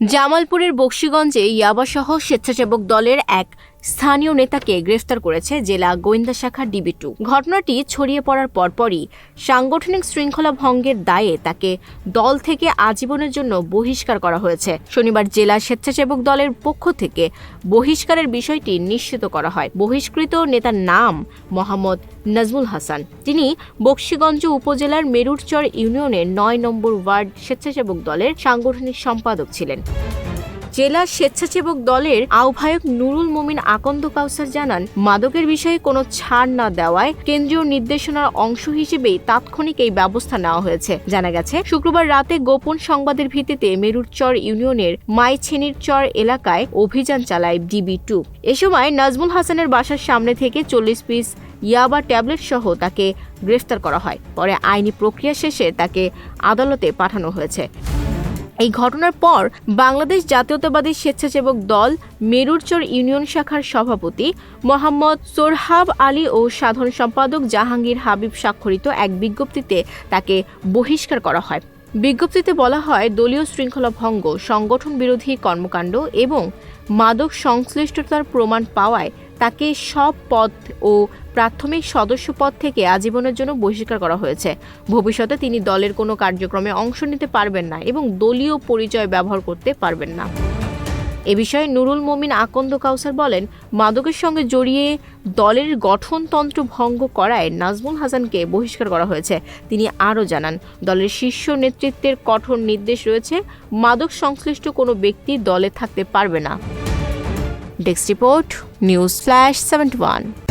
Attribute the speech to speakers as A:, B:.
A: জামালপুরের বকশীগঞ্জে ইয়াবাসহ স্বেচ্ছাসেবক দলের এক স্থানীয় নেতাকে গ্রেফতার করেছে জেলা গোয়েন্দা শাখা ডিবি-2। ঘটনাটি ছড়িয়ে পড়ার পরপরই সাংগঠনিক শৃঙ্খলা ভঙ্গের দায়ে তাকে দল থেকে আজীবনের জন্য বহিষ্কার করা হয়েছে। শনিবার জেলা স্বেচ্ছাসেবক দলের পক্ষ থেকে বহিষ্কারের বিষয়টি নিশ্চিত করা হয়। বহিষ্কৃত নেতার নাম মোহাম্মদ নাজমুল হাসান। তিনি বকশীগঞ্জ উপজেলার মেরুরচর ইউনিয়নের ৯ নম্বর ওয়ার্ড স্বেচ্ছাসেবক দলের সাংগঠনিক সম্পাদক ছিলেন। জেলা স্বেচ্ছাসেবক দলের আহ্বায়ক নুরুল মুমিন আকন্দ কাউসার জানান, মাদকের বিষয়ে কোনো ছাড় না দেওয়ায় কেন্দ্রীয় নির্দেশনার অংশ হিসেবেই তাৎক্ষণিক এই ব্যবস্থা নেওয়া হয়েছে। জানা গেছে, শুক্রবার রাতে গোপন সংবাদের ভিত্তিতে মেরুরচর ইউনিয়নের মাইছেনির চর এলাকায় অভিযান চালায় ডিবি-2। এ সময় নাজমুল হাসানের বাসার সামনে থেকে ৪০ পিস ইয়াবা ট্যাবলেট সহ তাকে গ্রেফতার করা হয়। পরে আইনি প্রক্রিয়া শেষে তাকে আদালতে পাঠানো হয়েছে। এই ঘটনার পর বাংলাদেশ জাতীয়তাবাদী স্বেচ্ছাসেবক দল মেরুরচর ইউনিয়ন শাখার সভাপতি মোহাম্মদ সোরহাব আলী ও সাধারণ সম্পাদক জাহাঙ্গীর হাবিব স্বাক্ষরিত এক বিজ্ঞপ্তিতে তাকে বহিষ্কার করা হয়। বিজ্ঞপ্তিতে বলা হয়, দলীয় শৃঙ্খলা ভঙ্গ, সংগঠন বিরোধী কর্মকাণ্ড এবং মাদক সংশ্লিষ্টতার প্রমাণ পাওয়ায় তাকে সব পদ ও প্রাথমিক সদস্য পদ থেকে আজীবনের জন্য বহিষ্কার করা হয়েছে। ভবিষ্যতে তিনি দলের কোনো কার্যক্রমে অংশ নিতে পারবেন না এবং দলীয় পরিচয় ব্যবহার করতে পারবেন না। এ বিষয়ে নুরুল মুমিন আকন্দ কাউসার বলেন, মাদকের সঙ্গে জড়িয়ে দলের গঠনতন্ত্র ভঙ্গ করায় নাজমুল হাসানকে বহিষ্কার করা হয়েছে। তিনি আরও জানান, দলের শীর্ষ নেতৃত্বের কঠোর নির্দেশ রয়েছে, মাদক সংশ্লিষ্ট কোনো ব্যক্তি দলে থাকতে পারবে না। Desk report, news flash 71।